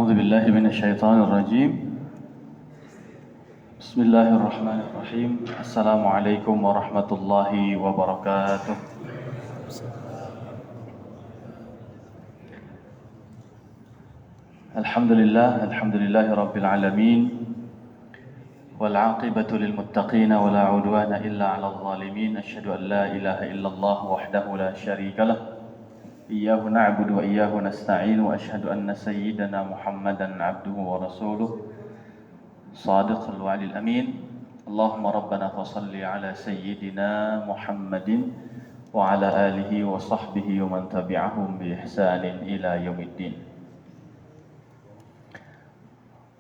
أعوذ بالله من الشيطان الرجيم. بسم الله الرحمن الرحيم. السلام عليكم ورحمة الله وبركاته. الحمد لله رب العالمين، والعاقبة للمتقين ولا عدوان إلا على الظالمين. أشهد أن لا إله إلا الله وحده لا شريك له، إياه نعبد وإياه نستعين، وأشهد أن سيدنا محمدا عبده ورسوله صادق الوعد الأمين. اللهم ربنا فصل على سيدنا محمد وعلى آله وصحبه ومن تبعهم بإحسان إلى يوم الدين.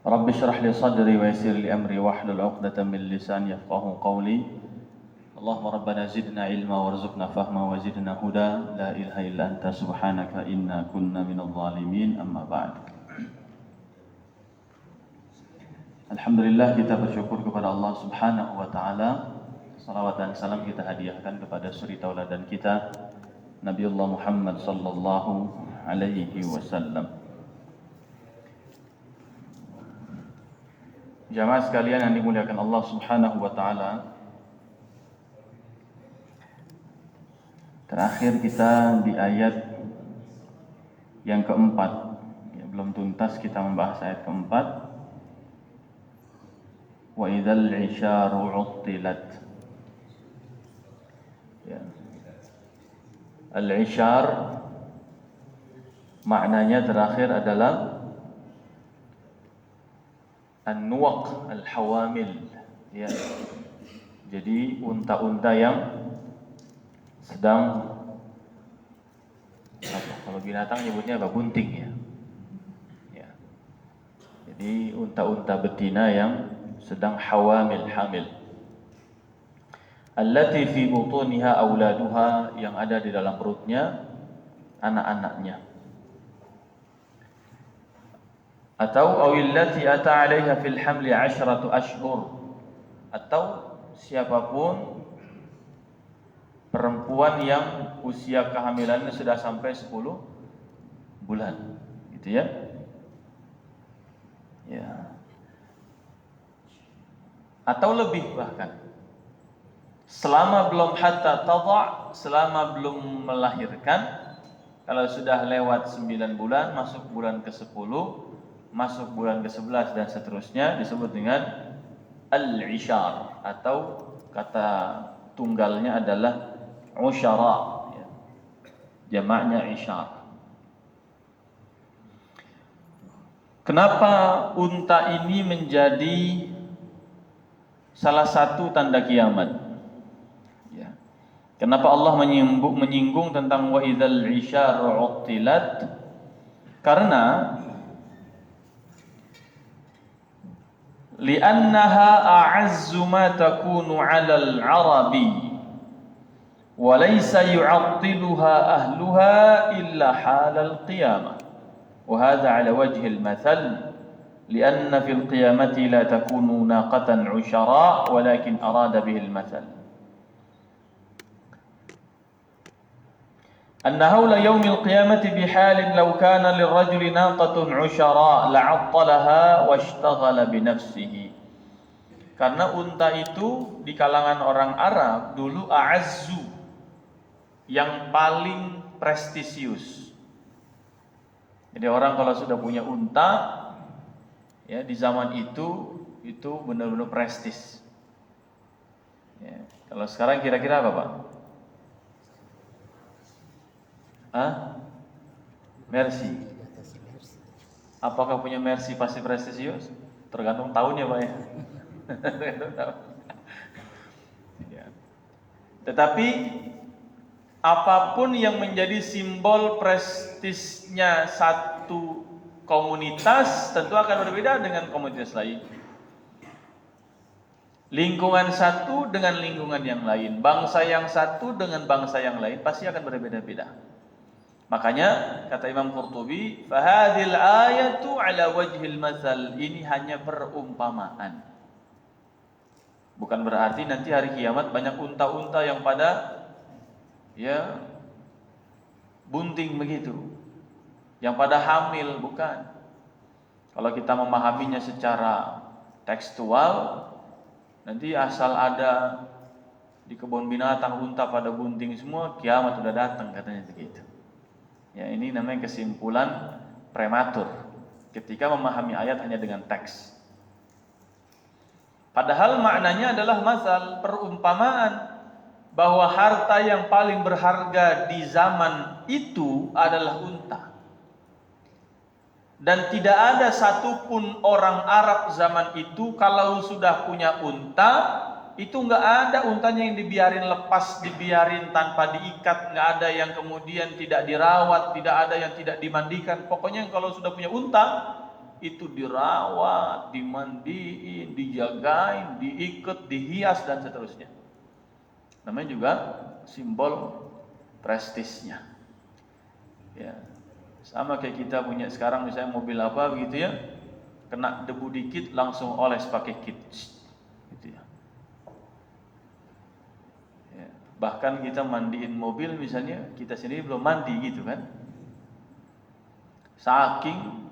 رب اشرح لي صدري ويسر لي أمري واحلل عقدة من لساني يفقهوا قولي. اللهم ربنا زدنا علما وارزقنا فهما وزدنا هدى. لا إله إلا أنت سبحانك إنا كنا من الظالمين. أما بعد. Alhamdulillah, kita bersyukur kepada Allah Subhanahu wa taala. Salawat dan salam kita hadiahkan kepada suri tauladan kita, Nabiullah Muhammad sallallahu alaihi wasallam. Jamaah sekalian yang dimuliakan Allah Subhanahu wa taala, terakhir kita di ayat yang keempat, ya, belum tuntas kita membahas ayat keempat. Wa idzal 'isyaru 'uttilat. Ya. Al-'isyar maknanya terakhir adalah an-nuwaq al-hawamil. Ya. Jadi unta-unta yang sedang kalau binatang nyebutnya apa? Bunting ya. Ya. Jadi unta-unta betina yang sedang hamil. Allati fi butuniha auladuha, yang ada di dalam perutnya anak-anaknya. Atau awillati ata 'alaiha fil hamli 'ashratu ashhur, atau siapapun perempuan yang usia kehamilannya sudah sampai 10 bulan, gitu ya. Ya. Atau lebih bahkan. Selama belum hatta tadha', selama belum melahirkan. Kalau sudah lewat 9 bulan, masuk bulan ke-10, masuk bulan ke-11 dan seterusnya, disebut dengan al-'ishar, atau kata tunggalnya adalah usyara, ya. Jamaknya ishar. Kenapa unta ini menjadi salah satu tanda kiamat? Ya. Kenapa Allah menyinggung tentang wa idzal 'isyaru 'uttilat? Karena li'annaha a'azzu ma takunu 'alal 'arabi wa laysa yu'attiluha ahluha illa halal qiyamah. Wa hadha 'ala wajhi al-mathal. لأن في القيامة لا تكون ناقة عشراء ولكن أراد به المثل أن هول يوم القيامة بحال لو كان للرجل ناقة عشراء لعطلها واشتغل بنفسه. Karena unta itu di kalangan orang Arab dulu a'azzu, yang paling prestisius. Jadi orang kalau sudah punya unta, ya, di zaman itu benar-benar prestis. Ya, kalau sekarang kira-kira apa, Pak? Mercy. Apakah punya Mercy pasti prestisius? Tergantung tahunnya, Pak, ya. Tergantung tahun. Ya. Tetapi apapun yang menjadi simbol prestisnya satu komunitas tentu akan berbeda dengan komunitas lain. Lingkungan satu dengan lingkungan yang lain, bangsa yang satu dengan bangsa yang lain pasti akan berbeda-beda. Makanya kata Imam Qurtubi, "Fahadhil ayatu 'ala wajhil mathal." Ini hanya perumpamaan. Bukan berarti nanti hari kiamat banyak unta-unta yang pada bunting begitu, yang pada hamil, bukan. Kalau kita memahaminya secara tekstual, nanti asal ada di kebun binatang unta pada bunting semua, kiamat sudah datang katanya begitu. Ya, ini namanya kesimpulan prematur ketika memahami ayat hanya dengan teks. Padahal maknanya adalah masal, perumpamaan bahwa harta yang paling berharga di zaman itu adalah unta. Dan tidak ada satupun orang Arab zaman itu kalau sudah punya unta, itu nggak ada untanya yang dibiarin lepas, dibiarin tanpa diikat, nggak ada yang kemudian tidak dirawat, tidak ada yang tidak dimandikan. Pokoknya kalau sudah punya unta, itu dirawat, dimandiin, dijagain, diikat, dihias dan seterusnya. Namanya juga simbol prestisnya. Ya. Sama kayak kita punya sekarang misalnya mobil apa begitu ya, kena debu dikit langsung oles pakai kit, gitu ya. Ya. Bahkan kita mandiin mobil misalnya, kita sendiri belum mandi gitu kan. Saking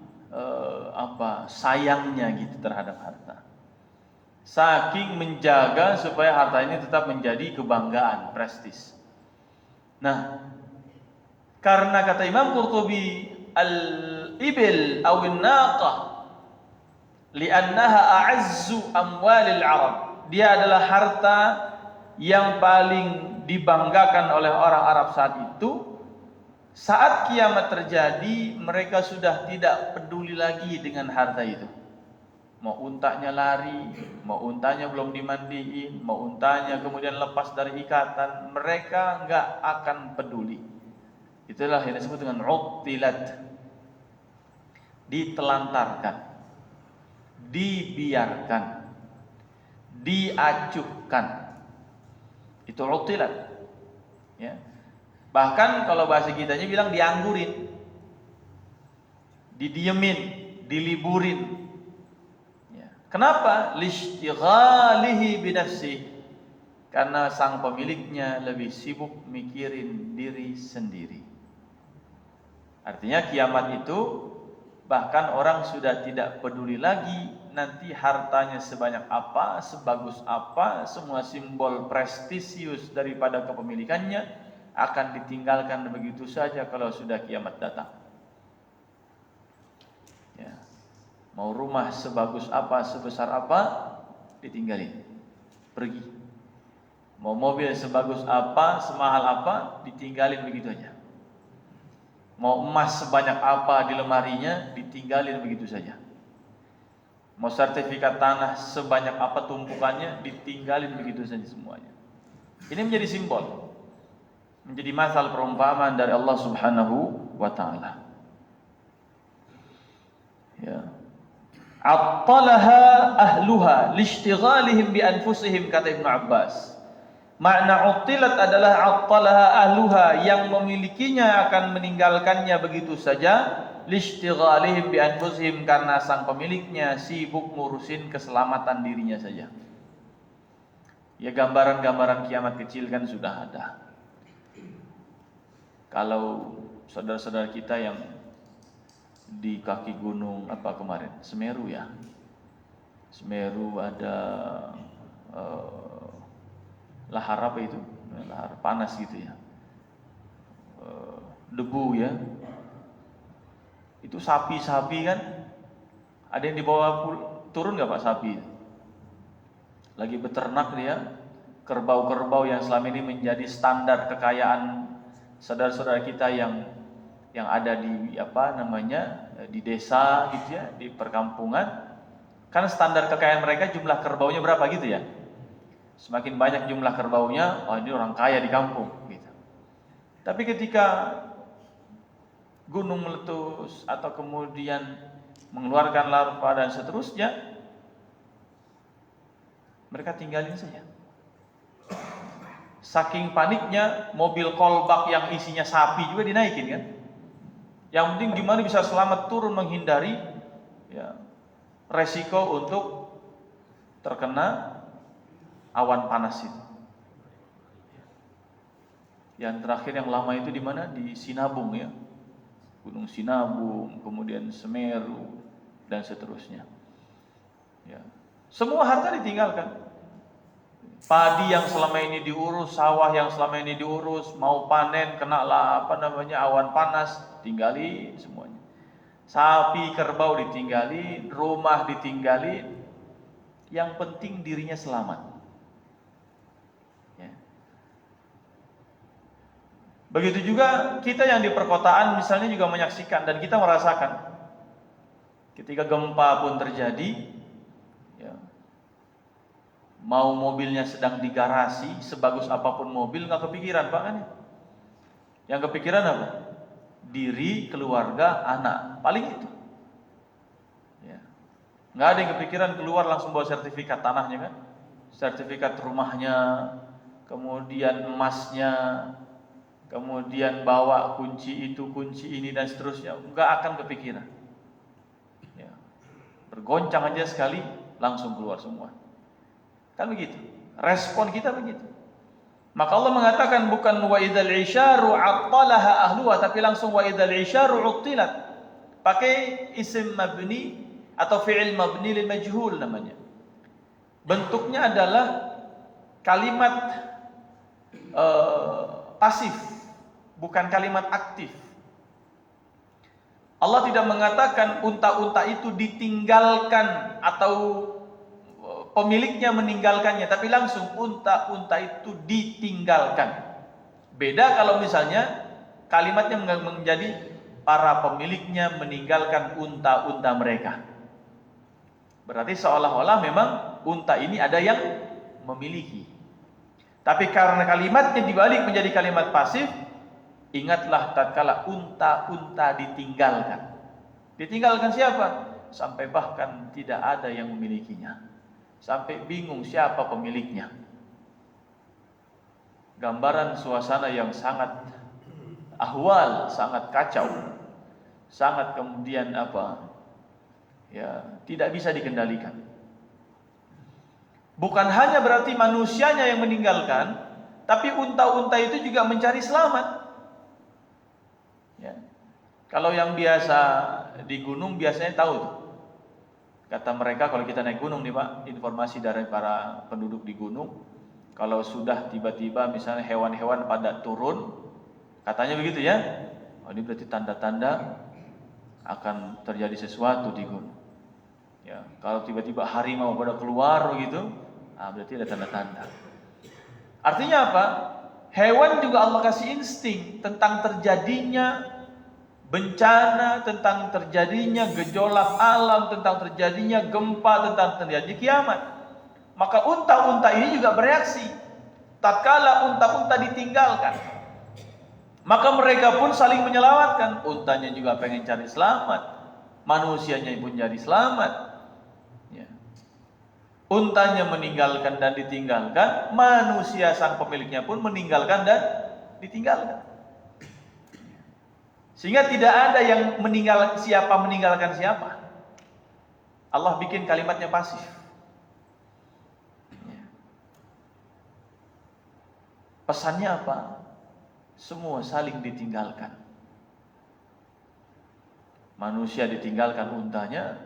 sayangnya gitu terhadap harta. Saking menjaga supaya harta ini tetap menjadi kebanggaan, prestis. Nah, karena kata Imam Qurtubi, al-ibil aw an-naqah li'annaha a'azzu amwalil Arab. Dia adalah harta yang paling dibanggakan oleh orang Arab saat itu. Saat kiamat terjadi, mereka sudah tidak peduli lagi dengan harta itu. Mau untanya lari, mau untanya belum dimandiin, mau untanya kemudian lepas dari ikatan, mereka enggak akan peduli. Itulah yang disebut dengan uttilat, ditelantarkan, dibiarkan, diacuhkan. Itu uttilat. Ya. Bahkan kalau bahasa kitanya bilang dianggurin, didiemin, diliburin. Ya. Kenapa? Lishtighalihi binafsihi. Karena sang pemiliknya lebih sibuk mikirin diri sendiri. Artinya kiamat itu bahkan orang sudah tidak peduli lagi nanti hartanya sebanyak apa, sebagus apa, semua simbol prestisius daripada kepemilikannya akan ditinggalkan begitu saja kalau sudah kiamat datang. Ya. Mau rumah sebagus apa, sebesar apa, ditinggalin, pergi. Mau mobil sebagus apa, semahal apa, ditinggalin begitu aja. Mau emas sebanyak apa di lemarinya, ditinggalin begitu saja. Mau sertifikat tanah sebanyak apa tumpukannya, ditinggalin begitu saja semuanya. Ini menjadi simbol, menjadi masal perumpamaan dari Allah Subhanahu wa taala. Ya. Attalaha ahluha lishtighalihim bi anfusihim, kata Ibnu Abbas. Makna uttilat adalah attalaha ahluha, yang memilikinya akan meninggalkannya begitu saja, lishtighalihim bi anfusihim, karena sang pemiliknya sibuk ngurusin keselamatan dirinya saja. Ya, gambaran-gambaran kiamat kecil kan sudah ada. Kalau saudara-saudara kita yang di kaki gunung apa kemarin, Semeru ya, Semeru ada lahar apa itu, lahar panas gitu ya, debu ya, itu sapi-sapi kan, ada yang dibawa turun nggak Pak sapi? Lagi beternak dia, kerbau-kerbau yang selama ini menjadi standar kekayaan saudara-saudara kita yang ada di di desa gitu ya, di perkampungan, kan standar kekayaan mereka jumlah kerbaunya berapa gitu ya. Semakin banyak jumlah kerbaunya, oh ini orang kaya di kampung gitu. Tapi ketika gunung meletus atau kemudian mengeluarkan larva dan seterusnya, mereka tinggalin saja. Saking paniknya, mobil kolbak yang isinya sapi juga dinaikin kan. Yang penting gimana bisa selamat turun menghindari ya, resiko untuk terkena awan panas itu. Yang terakhir yang lama itu di mana? Di Sinabung ya. Gunung Sinabung, kemudian Semeru dan seterusnya. Ya. Semua harta ditinggalkan. Padi yang selama ini diurus, sawah yang selama ini diurus, mau panen kenalah awan panas, tinggali semuanya. Sapi, kerbau ditinggali, rumah ditinggali. Yang penting dirinya selamat. Ya. Begitu juga kita yang di perkotaan misalnya juga menyaksikan dan kita merasakan ketika gempa pun terjadi, ya, mau mobilnya sedang di garasi, sebagus apapun mobil nggak kepikiran Pak kan? Yang kepikiran apa? Diri, keluarga, anak, paling itu. Ya. Nggak ada yang kepikiran keluar langsung bawa sertifikat tanahnya kan, sertifikat rumahnya, kemudian emasnya, kemudian bawa kunci itu, kunci ini dan seterusnya, nggak akan kepikiran. Ya. Bergoncang aja sekali langsung keluar semua. Kan begitu. Respon kita begitu. Maka Allah mengatakan bukan wa idzal isyaru 'attalaha ahluha, tapi langsung wa idzal isyaru 'uttilat. Pakai isim mabni atau fi'il mabni lil majhul namanya. Bentuknya adalah kalimat pasif, bukan kalimat aktif. Allah tidak mengatakan unta-unta itu ditinggalkan atau pemiliknya meninggalkannya, tapi langsung unta-unta itu ditinggalkan. Beda kalau misalnya kalimatnya menjadi para pemiliknya meninggalkan unta-unta mereka. Berarti seolah-olah memang unta ini ada yang memiliki. Tapi karena kalimatnya dibalik menjadi kalimat pasif, ingatlah tatkala unta-unta ditinggalkan. Ditinggalkan siapa? Sampai bahkan tidak ada yang memilikinya. Sampai bingung siapa pemiliknya. Gambaran suasana yang sangat ahwal, sangat kacau, sangat kemudian ya, tidak bisa dikendalikan. Bukan hanya berarti manusianya yang meninggalkan, tapi unta-unta itu juga mencari selamat. Ya. Kalau yang biasa di gunung biasanya tahu tuh. Kata mereka kalau kita naik gunung nih Pak, informasi dari para penduduk di gunung, kalau sudah tiba-tiba misalnya hewan-hewan pada turun, katanya begitu ya, oh, ini berarti tanda-tanda akan terjadi sesuatu di gunung. Ya, kalau tiba-tiba harimau pada keluar begitu, berarti ada tanda-tanda. Artinya apa? Hewan juga Allah kasih insting tentang terjadinya bencana, tentang terjadinya gejolak alam, tentang terjadinya gempa, tentang terjadi kiamat. Maka unta-unta ini juga bereaksi tatkala unta-unta ditinggalkan. Maka mereka pun saling menyelamatkan. Untanya juga pengen cari selamat, manusianya pun jadi selamat. Ya. Untanya meninggalkan dan ditinggalkan, manusia sang pemiliknya pun meninggalkan dan ditinggalkan. Sehingga tidak ada yang meninggalkan siapa. Allah bikin kalimatnya pasif. Pesannya apa? Semua saling ditinggalkan. Manusia ditinggalkan untanya,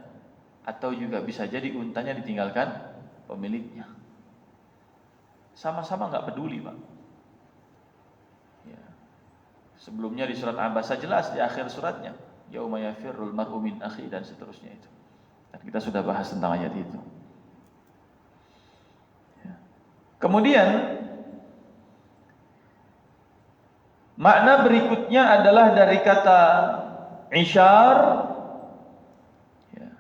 atau juga bisa jadi untanya ditinggalkan pemiliknya. Sama-sama nggak peduli, Pak. Ya. Sebelumnya di surat Abasa jelas di akhir suratnya, yauma yafirrul mar'u min akhi dan seterusnya itu. Dan kita sudah bahas tentang ayat itu. Ya. Kemudian makna berikutnya adalah dari kata isyar, ya.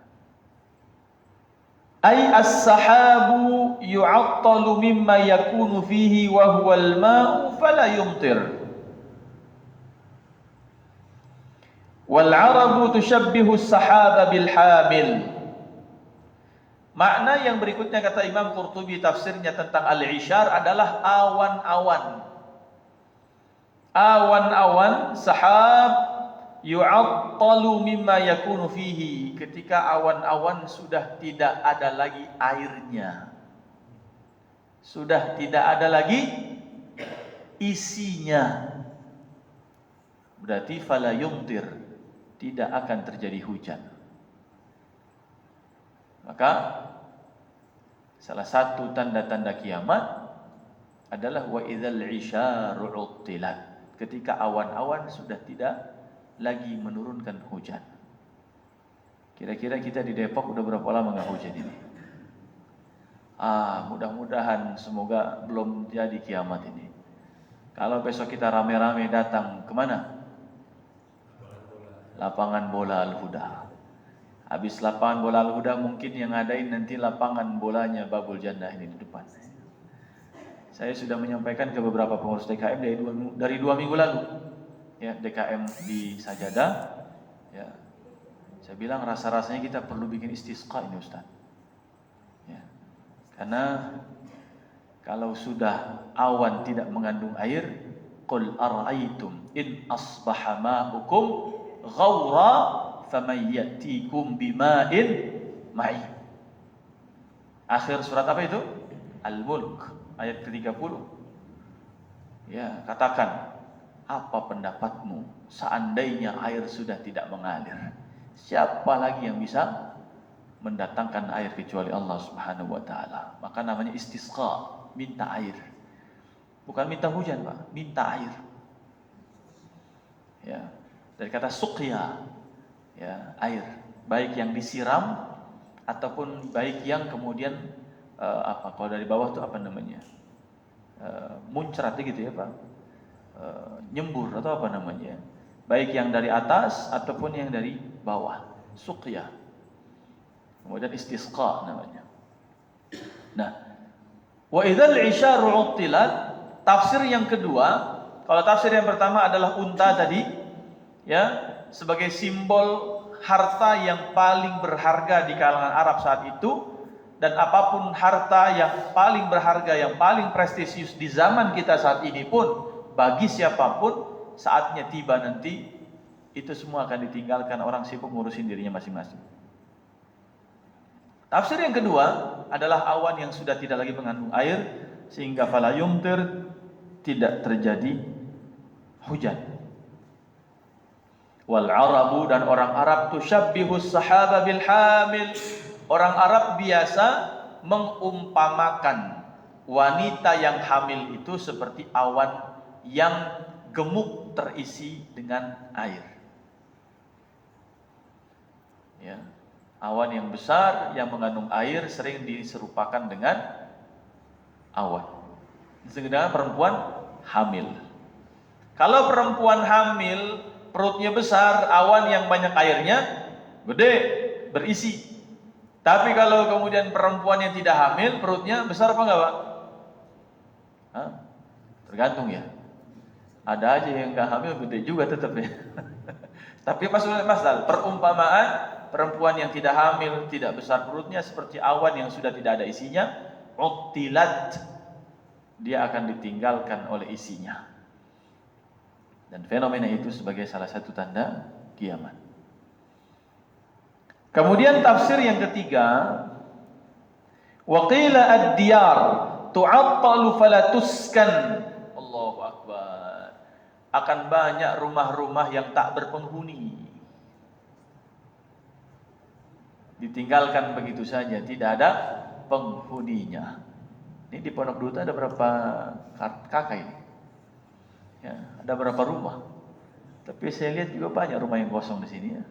Ay as-sahabu yu'attalu mimma yakunu fihi wa huwa al-ma'u fala yumtir. Wal arabu tushabbihu as-sahaba bil hamil. Makna yang berikutnya kata Imam Qurtubi tafsirnya tentang al-isyar adalah awan-awan. Awan-awan sahab yu'attalu mimma yakunu fihi, ketika awan-awan sudah tidak ada lagi airnya, sudah tidak ada lagi isinya, berarti fala yumtir, tidak akan terjadi hujan. Maka salah satu tanda-tanda kiamat adalah wa idzal 'isyaru 'uttilat. Ketika awan-awan sudah tidak lagi menurunkan hujan. Kira-kira kita di Depok udah berapa lama nggak hujan ini? Mudah-mudahan semoga belum jadi kiamat ini. Kalau besok kita rame-rame datang kemana? Lapangan bola Al-Huda. Habis lapangan bola Al-Huda mungkin yang ngadain nanti lapangan bolanya Babul Jannah ini di depan. Saya sudah menyampaikan ke beberapa pengurus DKM dari 2 minggu lalu. Ya, DKM di Sajadah. Ya. Saya bilang rasa-rasanya kita perlu bikin istisqa ini Ustaz. Ya. Karena kalau sudah awan tidak mengandung air, qul ara'aytum in asbaha ma'ukum ghaura faman ya'tikum bima'in ma'in. Akhir surat apa itu? Al-Mulk ayat ke-30. Ya, katakan, apa pendapatmu seandainya air sudah tidak mengalir? Siapa lagi yang bisa mendatangkan air kecuali Allah Subhanahu wa taala? Maka namanya istisqa, minta air. Bukan minta hujan, Pak, minta air. Ya, dari kata suqya, ya, air, baik yang disiram ataupun baik yang kemudian kalau dari bawah itu apa namanya? Muncrat gitu ya, Pak. Nyembur atau apa namanya? Baik yang dari atas ataupun yang dari bawah. Suqya. Kemudian istisqa namanya. Nah, wa idzal 'isyaru 'uttilat, tafsir yang kedua, kalau tafsir yang pertama adalah unta tadi, ya, sebagai simbol harta yang paling berharga di kalangan Arab saat itu. Dan apapun harta yang paling berharga, yang paling prestisius di zaman kita saat ini pun, bagi siapapun, saatnya tiba nanti, itu semua akan ditinggalkan, orang sibuk ngurusin dirinya masing-masing. Tafsir yang kedua adalah awan yang sudah tidak lagi mengandung air, sehingga fala yumtir, tidak terjadi hujan. Wal Arabu, dan orang Arab, tusyabbihus sahaba bil hamil. Orang Arab biasa mengumpamakan wanita yang hamil itu seperti awan yang gemuk terisi dengan air. Ya, awan yang besar yang mengandung air sering diserupakan dengan awan. Sedangkan perempuan hamil. Kalau perempuan hamil, perutnya besar, awan yang banyak airnya gede, berisi. Tapi kalau kemudian perempuan yang tidak hamil, perutnya besar apa enggak, Pak? Tergantung ya. Ada aja yang enggak hamil gede juga tetap ya. Tapi masalah perumpamaan perempuan yang tidak hamil, tidak besar perutnya seperti awan yang sudah tidak ada isinya, uttilat, dia akan ditinggalkan oleh isinya. Dan fenomena itu sebagai salah satu tanda kiamat. Kemudian tafsir yang ketiga, wa qila ad-diyar tu'attalu fala tuskan. Allahu akbar. Akan banyak rumah-rumah yang tak berpenghuni. Ditinggalkan begitu saja, tidak ada penghuninya. Ini di Pondok Duta ada berapa kakak ini? Ya, ada berapa rumah? Tapi saya lihat juga banyak rumah yang kosong di sini ya.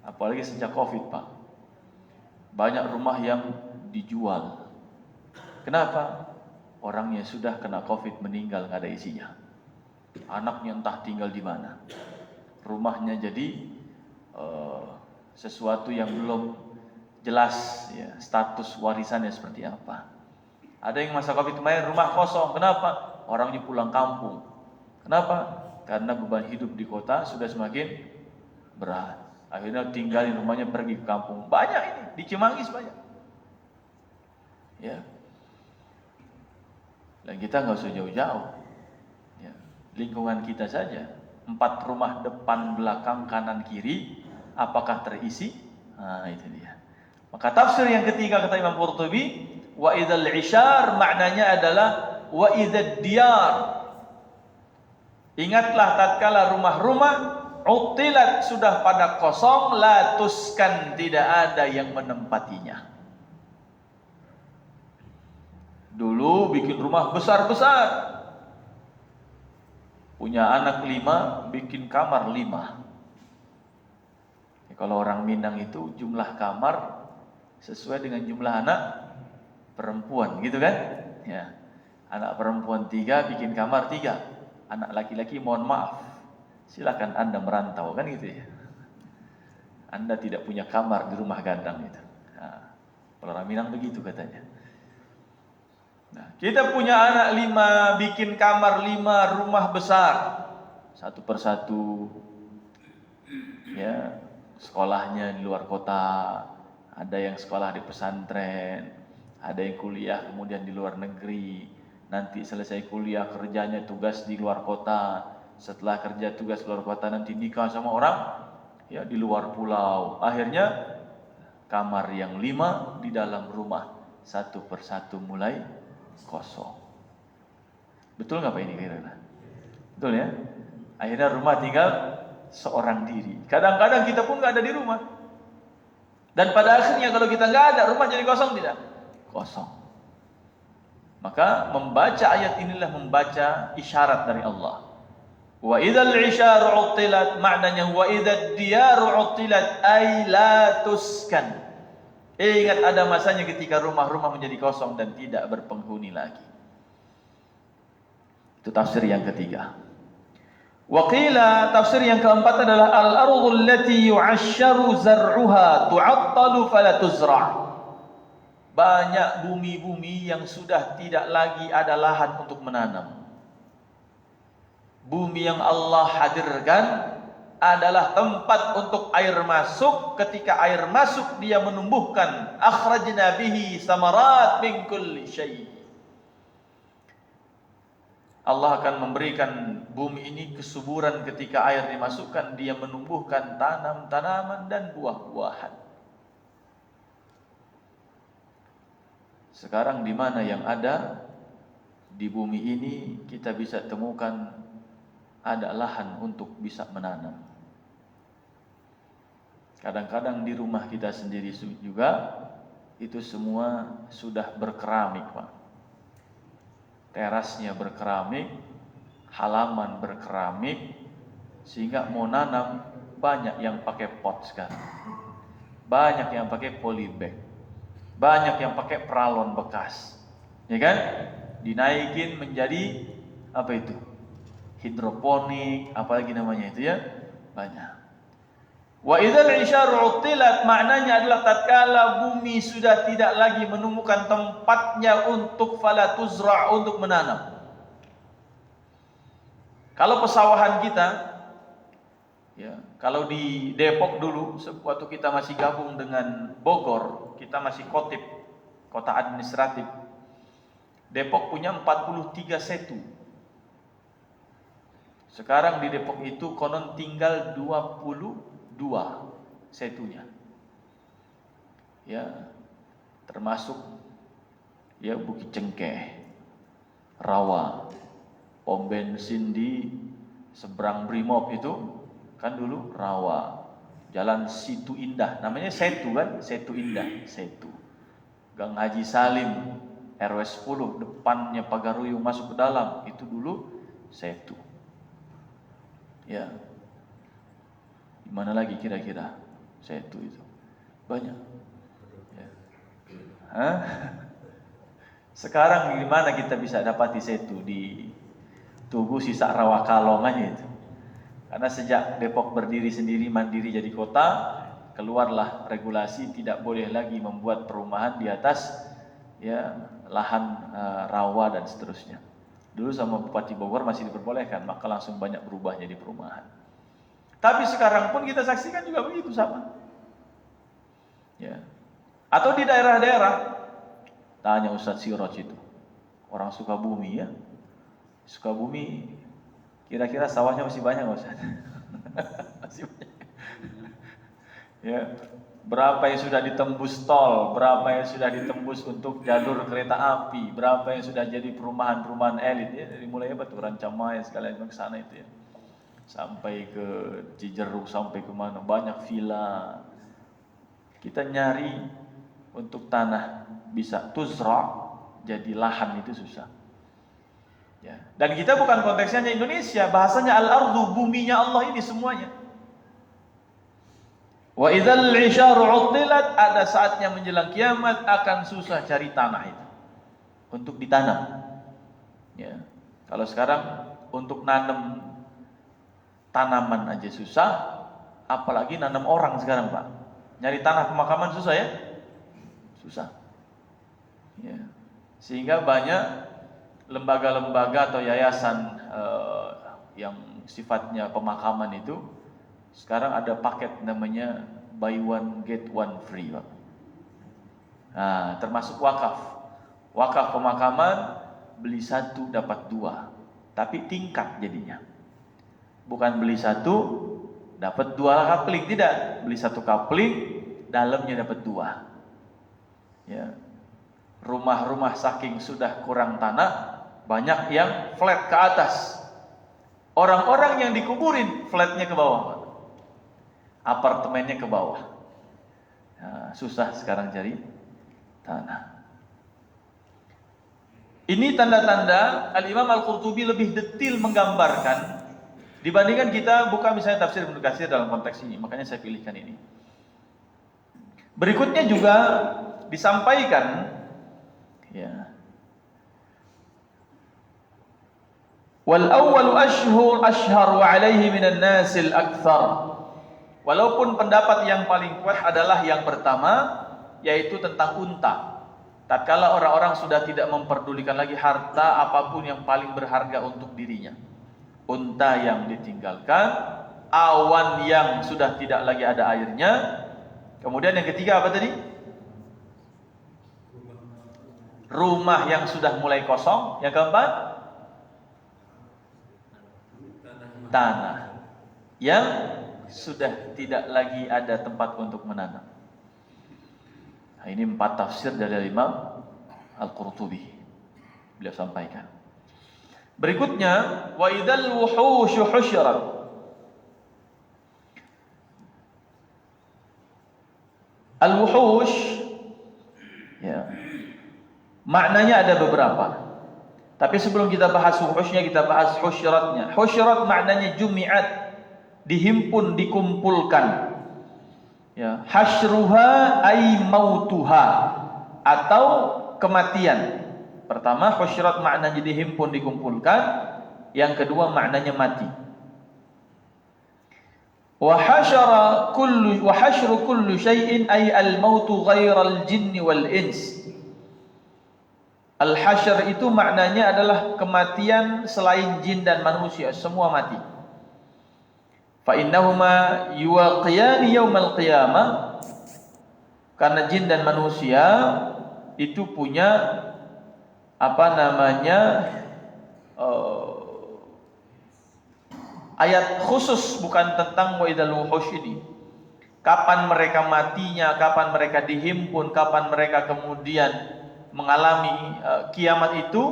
Apalagi sejak Covid, Pak. Banyak rumah yang dijual. Kenapa? Orangnya sudah kena Covid, meninggal, nggak ada isinya. Anaknya entah tinggal di mana. Rumahnya jadi sesuatu yang belum jelas ya, status warisannya seperti apa. Ada yang masa Covid kemarin rumah kosong. Kenapa? Orangnya pulang kampung. Kenapa? Karena beban hidup di kota sudah semakin berat. Akhirnya tinggalin rumahnya, pergi ke kampung. Banyak ini, di Cimanggis banyak. Ya. Dan kita nggak usah jauh-jauh. Ya. Lingkungan kita saja. 4 rumah depan, belakang, kanan, kiri, apakah terisi? Nah, itu dia. Maka tafsir yang ketiga kata Imam Qurtubi, wa idzal 'isyar maknanya adalah wa idzad diyar. Ingatlah tatkala rumah-rumah Utilat sudah pada kosong, la tuskan tidak ada yang menempatinya. Dulu bikin rumah besar-besar. Punya anak 5, bikin kamar 5. Kalau orang Minang itu jumlah kamar sesuai dengan jumlah anak perempuan, gitu kan? Ya. Anak perempuan 3 bikin kamar 3. Anak laki-laki mohon maaf, silakan Anda merantau, kan gitu ya. Anda tidak punya kamar di rumah gandang itu. Nah, kalau orang Minang begitu katanya. Nah, kita punya anak 5, bikin kamar 5, rumah besar, satu persatu. Ya, sekolahnya di luar kota, ada yang sekolah di pesantren, ada yang kuliah kemudian di luar negeri. Nanti selesai kuliah kerjanya tugas di luar kota. Setelah kerja tugas luar kota nanti nikah sama orang ya di luar pulau. Akhirnya kamar yang 5 di dalam rumah satu persatu mulai kosong. Betul nggak Pak ini kira-kira? Betul ya? Akhirnya rumah tinggal seorang diri. Kadang-kadang kita pun nggak ada di rumah. Dan pada akhirnya kalau kita nggak ada, rumah jadi kosong tidak? Kosong. Maka membaca ayat inilah membaca isyarat dari Allah. Wa idzal isyaru utilat, maknanya wa idzad diyaru utilat ay la tuskan. Ingat ada masanya ketika rumah-rumah menjadi kosong dan tidak berpenghuni lagi. Itu tafsir yang ketiga. Wa qila, tafsir yang keempat adalah al-ardhu allati yu'ashsharu zar'uha tu'attalu fala tuzra'. Banyak bumi-bumi yang sudah tidak lagi ada lahan untuk menanam. Bumi yang Allah hadirkan adalah tempat untuk air masuk. Ketika air masuk dia menumbuhkan, akhrajna bihi samarat min kulli syai'. Allah akan memberikan bumi ini kesuburan ketika air dimasukkan, dia menumbuhkan tanam-tanaman dan buah-buahan. Sekarang di mana yang ada di bumi ini kita bisa temukan ada lahan untuk bisa menanam. Kadang-kadang di rumah kita sendiri juga itu semua sudah berkeramik, Pak. Terasnya berkeramik, halaman berkeramik, sehingga mau nanam banyak yang pakai pot sekarang. Banyak yang pakai polybag. Banyak yang pakai peralon bekas. Ya kan? Dinaikin menjadi apa itu? Hidroponik, apalagi namanya itu ya? Banyak. Wa idzal isyaru utilat, maknanya adalah tatkala bumi sudah tidak lagi menemukan tempatnya untuk fala tuzra', untuk menanam. Kalau pesawahan kita ya, kalau di Depok dulu waktu kita masih gabung dengan Bogor, kita masih Kotip, kota administratif. Depok punya 43 setu. Sekarang di Depok itu konon tinggal 22 setunya. Ya, termasuk ya Bukit Cengkeh, Rawa, pom bensin di seberang Brimob itu kan dulu Rawa. Jalan Situ Indah, namanya Setu kan? Setu Indah, Setu. Gang Haji Salim, RW 10, depannya Pagaruyung masuk ke dalam, itu dulu Setu. Ya. Di mana lagi kira-kira Setu itu? Banyak. Ya. Hah? Sekarang di mana kita bisa dapati Setu? Di Tugu sisa Rawa Kalong aja itu. Karena sejak Depok berdiri sendiri mandiri jadi kota, keluarlah regulasi tidak boleh lagi membuat perumahan di atas ya lahan rawa dan seterusnya. Dulu sama Bupati Bogor masih diperbolehkan, maka langsung banyak berubah jadi perumahan. Tapi sekarang pun kita saksikan juga begitu sama. Ya. Atau di daerah-daerah, tanya Ustadz Siroj itu, orang Sukabumi ya, Sukabumi. Kira-kira sawahnya masih banyak nggak Ustaz? Masih banyak. Ya, berapa yang sudah ditembus tol, berapa yang sudah ditembus untuk jalur kereta api, berapa yang sudah jadi perumahan-perumahan elit ya, dari mulai apa tuh Rancamaya sekalian ke sana itu ya. sampai ke Cijeruk, sampai ke mana, banyak villa. Kita nyari untuk tanah bisa tuzra, jadi lahan itu susah. Ya. Dan kita bukan konteksnya Indonesia, bahasanya al-ardu, buminya Allah ini semuanya. Wa idzal 'isharu 'uttilat, ada saatnya menjelang kiamat akan susah cari tanah itu untuk ditanam. Ya. Kalau sekarang untuk nanam tanaman aja susah, apalagi nanam orang sekarang, Pak. Nyari tanah pemakaman susah ya? Susah. Ya. Sehingga banyak lembaga-lembaga atau yayasan yang sifatnya pemakaman itu sekarang ada paket namanya buy one get one free, Pak. Nah, termasuk wakaf. Wakaf pemakaman beli satu dapat dua, tapi tingkat jadinya. Bukan beli satu dapat dua kapling, tidak. Beli satu kapling, dalamnya dapat dua. Ya. Rumah-rumah saking sudah kurang tanah, banyak yang flat ke atas. Orang-orang yang dikuburin flatnya ke bawah, Pak. Apartemennya ke bawah. Nah, susah sekarang cari tanah. Ini tanda-tanda Al-Imam Al-Qurtubi lebih detail menggambarkan dibandingkan kita buka misalnya tafsir Ibnu Katsir dalam konteks ini. Makanya saya pilihkan ini. Berikutnya juga disampaikan, ya, wal awwalu ashhar wa alaihi minan nasil akthar. Walaupun pendapat yang paling kuat adalah yang pertama, yaitu tentang unta. Tatkala orang-orang sudah tidak memperdulikan lagi harta apapun yang paling berharga untuk dirinya, unta yang ditinggalkan, awan yang sudah tidak lagi ada airnya. Kemudian yang ketiga apa tadi? Rumah yang sudah mulai kosong. Yang keempat, tanah yang sudah tidak lagi ada tempat untuk menanam. Nah, ini 4 tafsir dari Imam Al-Qurtubi. Beliau sampaikan. Berikutnya, wa idzal wuhushu husyirat. Al-wuhush, ya, maknanya ada beberapa. Tapi sebelum kita bahas wuhushnya, kita bahas husyiratnya. Husyirat maknanya jumi'at, dihimpun, dikumpulkan. Ya, hasyruha ay mautuha, atau kematian. Pertama, husyirat maknanya dihimpun, dikumpulkan. Yang kedua maknanya mati. Wa hasyru kullu syai'in ay al-mautu ghairal jinni wal ins. Al-hasyr itu maknanya adalah kematian selain jin dan manusia, semua mati. Fa innahuma yuwaqiyani yaumal qiyamah, karena jin dan manusia itu punya ayat khusus bukan tentang wa'idal wuhush ini. Kapan mereka matinya, kapan mereka dihimpun, kapan mereka kemudian mengalami kiamat itu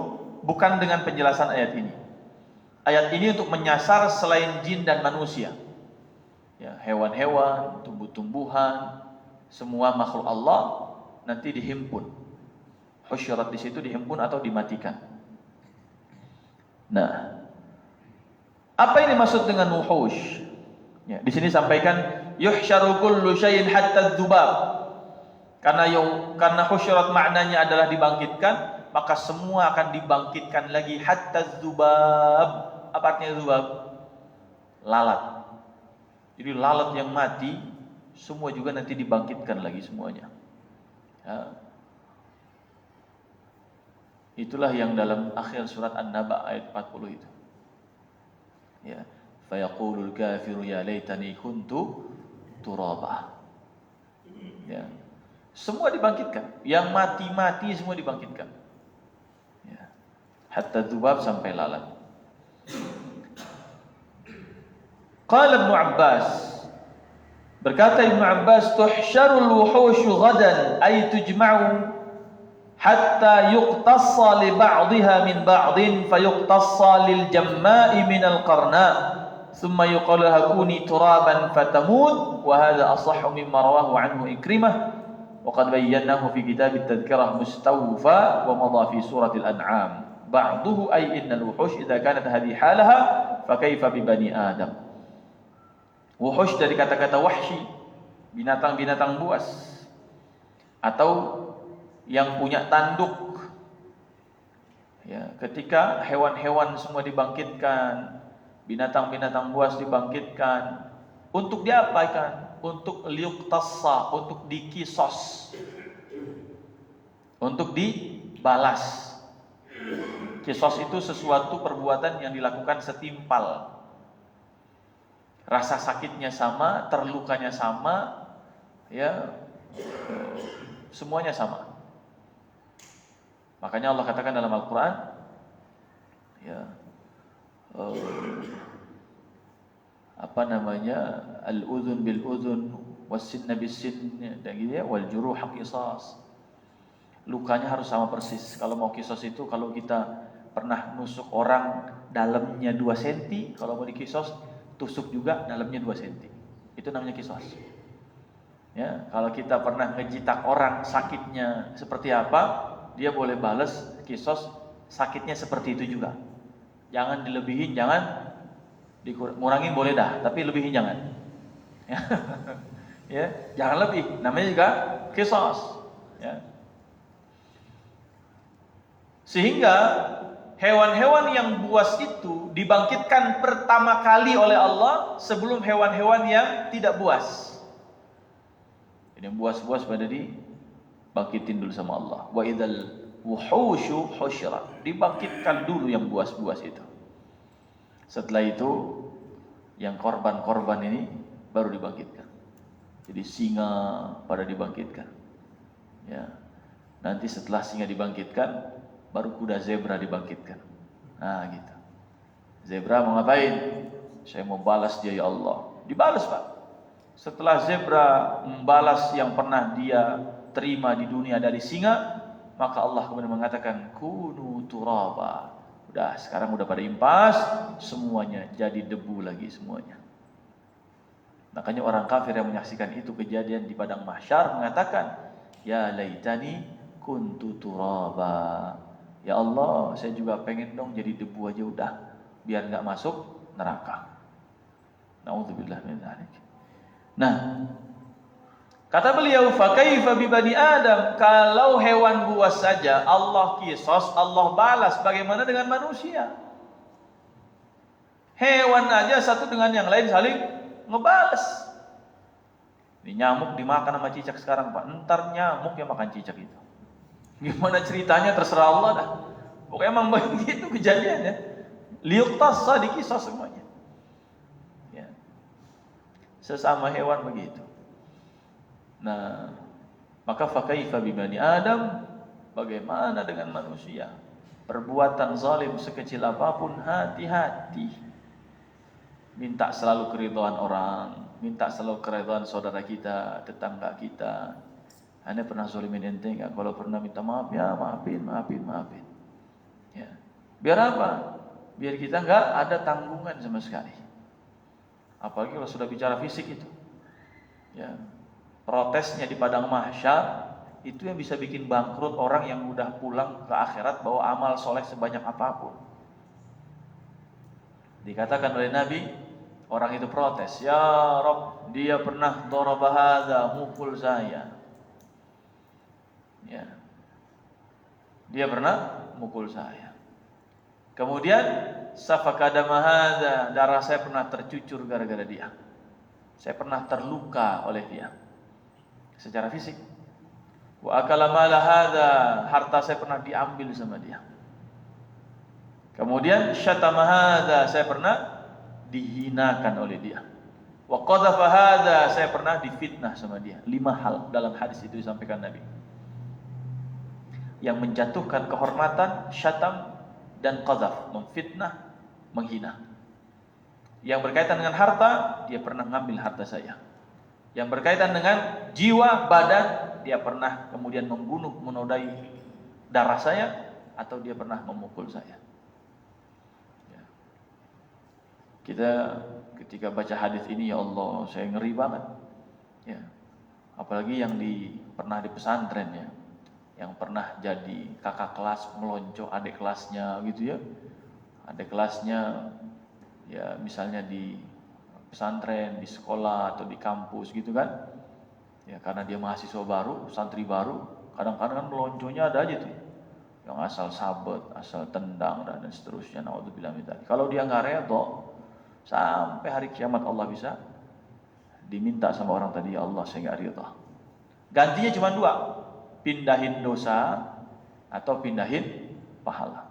bukan dengan penjelasan ayat ini. Ayat ini untuk menyasar selain jin dan manusia. Ya, hewan-hewan, tumbuh-tumbuhan, semua makhluk Allah nanti dihimpun. Husyirat di situ dihimpun atau dimatikan. Nah, apa ini maksud dengan wuhush? Ya, di sini sampaikan yuhsyaru kullu syai'in hatta dzubab. Karena husyirat maknanya adalah dibangkitkan, maka semua akan dibangkitkan lagi hatta dzubab. Apa artinya dzubab? Lalat. Jadi lalat yang mati semua juga nanti dibangkitkan lagi semuanya. Ya. Itulah yang dalam akhir surat An-Naba ayat 40 itu. Ya, fa yaqulul kafiru ya laitani kuntu turaba. Ya. Semua dibangkitkan, yang mati-mati semua dibangkitkan. Ya. Hatta dzubab, sampai lalat. Qala Ibnu Abbas, berkata Ibnu Abbas, tuhsyarul wuhushu ghadan ay tujma'u hatta yuqtassa li ba'dihha min ba'din fa yuqtassa lil jamma'i min al qarna ثم يقال لها كوني ترابا فتموت وهذا أصح مما رواه عنه إكرمة وقد بيناه في كتاب التذكرة مستوفى ومضى في سورة الأنعام بعضه أي إن الوحوش إذا كانت هذه حالها فكيف ببني آدم. Wuhush dari kata-kata wahshi, binatang-binatang buas atau yang punya tanduk. Ya, ketika hewan-hewan semua dibangkitkan, binatang-binatang buas dibangkitkan, untuk diapakan? Untuk liuktassa, untuk dikisos, untuk dibalas. Kisos itu sesuatu perbuatan yang dilakukan setimpal. Rasa sakitnya sama, terlukanya sama, ya, semuanya sama. Makanya Allah katakan dalam Al-Quran, ya, al-udhun bil-udhun, was-sinna bis-sin, dan gitu ya, wal-juruh qisas. Lukanya harus sama persis. Kalau mau kisos itu, kalau kita pernah nusuk orang dalamnya 2 cm, kalau mau dikisos tusuk juga dalamnya 2 cm. Itu namanya kisos. Ya, kalau kita pernah ngejitak orang sakitnya seperti apa, dia boleh balas kisos sakitnya seperti itu juga. Jangan dilebihin, jangan dikurangin, boleh dah, tapi lebihin jangan. Ya, ya, jangan lebih. Namanya juga kisos. Ya. Sehingga hewan-hewan yang buas itu dibangkitkan pertama kali oleh Allah sebelum hewan-hewan yang tidak buas. Jadi yang buas-buas pada dibangkitin dulu sama Allah. Wa idzal wuhushu husyra. Dibangkitkan dulu yang buas-buas itu. Setelah itu yang korban-korban ini baru dibangkitkan. Jadi singa pada dibangkitkan. Ya. Nanti setelah singa dibangkitkan, baru kuda zebra dibangkitkan. Nah gitu. Zebra mau ngapain? Saya mau balas dia ya Allah. Dibalas Pak. Setelah zebra membalas yang pernah dia terima di dunia dari singa, maka Allah kemudian mengatakan kunu turaba. Udah, sekarang udah pada impas, semuanya jadi debu lagi semuanya. Makanya orang kafir yang menyaksikan itu kejadian di padang mahsyar mengatakan, ya laitani kuntu turaba. Ya Allah, saya juga pengen dong jadi debu aja udah, biar nggak masuk neraka. Nauzubillah min dzalik. Nah, kata beliau, fa kaifa bi bani Adam, kalau hewan buas saja Allah kisos, Allah balas, bagaimana dengan manusia? Hewan aja satu dengan yang lain saling ngebales. Ini nyamuk dimakan sama cicak sekarang Pak, ntar nyamuk yang makan cicak itu. Gimana ceritanya terserah Allah dah. Pokoknya emang begitu kejadiannya. Liuktassa, dikisah semuanya. Ya. Sesama hewan begitu. Nah, maka fakaifa bi bani Adam, bagaimana dengan manusia? Perbuatan zalim sekecil apapun, hati-hati. Minta selalu keridhaan orang, minta selalu keridhaan saudara kita, tetangga kita. Anda pernah zalimin ente enggak? Kalau pernah minta maaf, ya maafin. Ya. Biar apa? Biar kita enggak ada tanggungan sama sekali. Apalagi kalau sudah bicara fisik itu. Ya. Protesnya di padang mahsyar itu yang bisa bikin bangkrut orang yang udah pulang ke akhirat bawa amal soleh sebanyak apapun. Dikatakan oleh Nabi, orang itu protes, ya Rabb, dia pernah daraba hadza, mukul saya. Ya. Dia pernah mukul saya. Kemudian safaka dama hadza, darah saya pernah tercucur gara-gara dia. Saya pernah terluka oleh dia secara fisik. Wa akala mala hadza, harta saya pernah diambil sama dia. Kemudian syatama hadza, saya pernah dihinakan oleh dia. Wa qadhafa hadza, saya pernah difitnah sama dia. 5 hal dalam hadis itu disampaikan Nabi. Yang menjatuhkan kehormatan, syatam dan qadhaf, memfitnah, menghina. Yang berkaitan dengan harta, dia pernah ngambil harta saya. Yang berkaitan dengan jiwa, badan, dia pernah kemudian membunuh, menodai darah saya, atau dia pernah memukul saya. Ya. Kita ketika baca hadis ini, ya Allah, saya ngeri banget. Ya. Apalagi yang pernah di pesantren ya, yang pernah jadi kakak kelas melonco adik kelasnya gitu ya. Adik kelasnya ya misalnya di pesantren, di sekolah atau di kampus gitu kan. Ya karena dia mahasiswa baru, santri baru, kadang-kadang kan melonconya ada aja tuh. Yang asal sabet, asal tendang dan seterusnya. Naudzubillah min dzalik. Kalau dia nggak redha, sampai hari kiamat Allah bisa diminta sama orang tadi, ya Allah saya nggak ridha. Gantinya cuma dua, pindahin dosa atau pindahin pahala.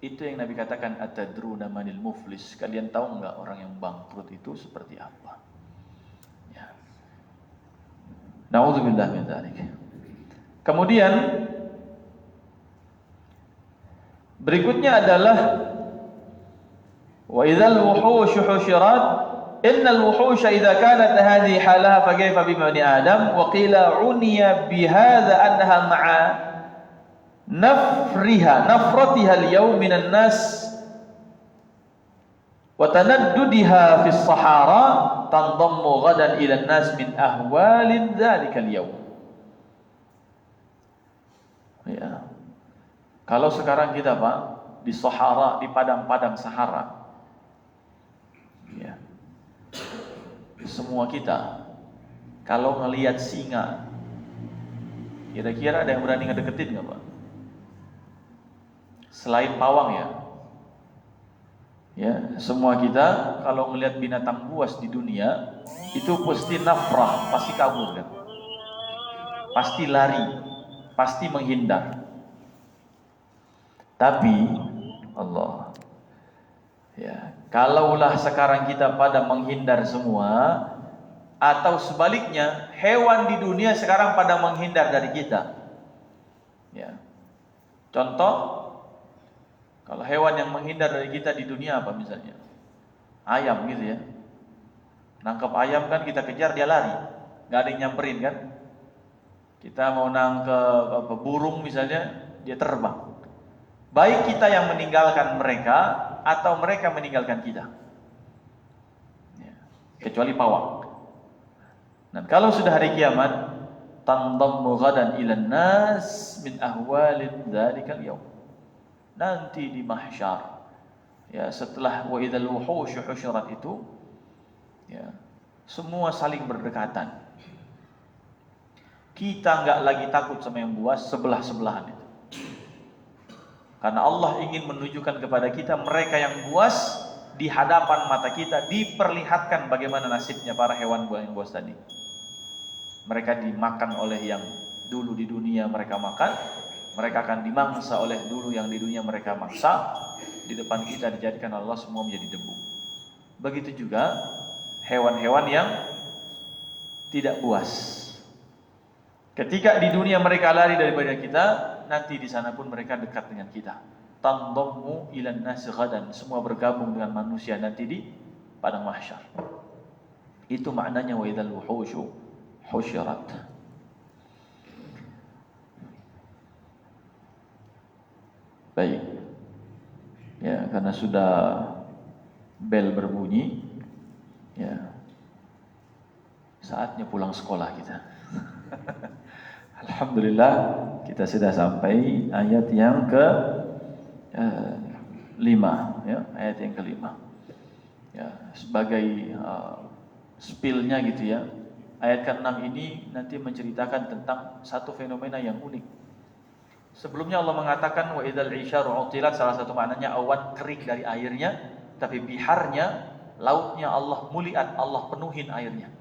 Itu yang Nabi katakan, atadruna manil muflis. Kalian tahu nggak orang yang bangkrut itu seperti apa? Ya. Naudzubillah min dzalik. Kemudian berikutnya adalah wa idzal wuhushu husyirat innal wuhusha idza kanat hadhihi halaha fa kayfa bi bani adam wa qila uniya bi hadza annaha ma'a nafratiha al-yawm minan nas wa tanaddudiha fi as-sahara tandammu ghadan ila an-nas min ahwalin dzalika al-yawm. Ya. Kalau sekarang kita Pak di Sahara, di padang-padang Sahara, ya, semua kita kalau ngelihat singa, kira-kira ada yang berani ngedeketin nggak Pak? Selain pawang ya, ya semua kita kalau ngelihat binatang buas di dunia itu pasti nafrah, pasti kabur kan, pasti lari, pasti menghindar. Tapi Allah, ya, kalaulah sekarang kita pada menghindar semua, atau sebaliknya hewan di dunia sekarang pada menghindar dari kita. Ya. Contoh, kalau hewan yang menghindar dari kita di dunia apa misalnya? Ayam gitu ya. Nangkep ayam kan kita kejar dia lari, nggak ada yang nyamperin kan? Kita mau nangkep burung misalnya, dia terbang. Baik kita yang meninggalkan mereka atau mereka meninggalkan kita. Ya. Kecuali pawang. Dan kalau sudah hari kiamat, tandammu ghadan ilan nas min ahwalin dzalikal yaum. Nanti di mahsyar, ya setelah wa idzal wuhushu husyirat itu, ya semua saling berdekatan. Kita enggak lagi takut sama yang buas sebelah-sebelahan itu. Karena Allah ingin menunjukkan kepada kita mereka yang buas di hadapan mata kita, diperlihatkan bagaimana nasibnya para hewan buas yang buas tadi. Mereka dimakan oleh yang dulu di dunia mereka makan, mereka akan dimangsa oleh dulu yang di dunia mereka maksa. Di depan kita dijadikan Allah semua menjadi debu. Begitu juga hewan-hewan yang tidak buas. Ketika di dunia mereka lari daripada kita, nanti di sana pun mereka dekat dengan kita. Tandammu ilan nasi ghadan, semua bergabung dengan manusia nanti di padang mahsyar. Itu maknanya wa idzal wuhushu husyirat. Baik. Ya, karena sudah bel berbunyi, ya. Saatnya pulang sekolah kita. Alhamdulillah kita sudah sampai ayat yang ke 5 ya, ayat yang ke-5. Ya, sebagai spillnya gitu ya. Ayat ke-6 ini nanti menceritakan tentang satu fenomena yang unik. Sebelumnya Allah mengatakan wa idzal isyaru utilat, salah satu maknanya awan kering dari airnya, tapi biharnya, lautnya Allah muliat, Allah penuhin airnya.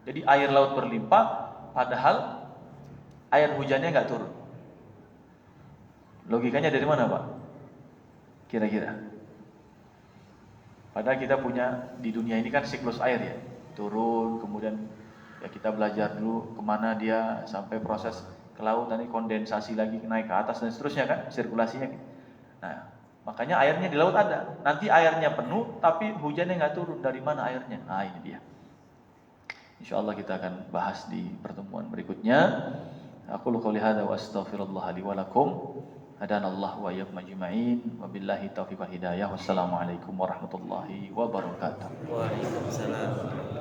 Jadi air laut berlimpah padahal air hujannya nggak turun. Logikanya dari mana Pak? Kira-kira. Padahal kita punya di dunia ini kan siklus air ya, turun, kemudian ya kita belajar dulu kemana dia sampai proses ke laut, nanti kondensasi lagi naik ke atas dan seterusnya kan, sirkulasinya. Nah, makanya airnya di laut ada. Nanti airnya penuh, tapi hujannya nggak turun. Dari mana airnya? Nah ini dia. InsyaAllah kita akan bahas di pertemuan berikutnya. Aku qouli hadza wa astaghfirullah li wa lakum Hadanallahu wa iyyakum ajma'in. Wabillahi taufiq wal hidayah. Wassalamualaikum warahmatullahi wabarakatuh. Waalaikumsalam.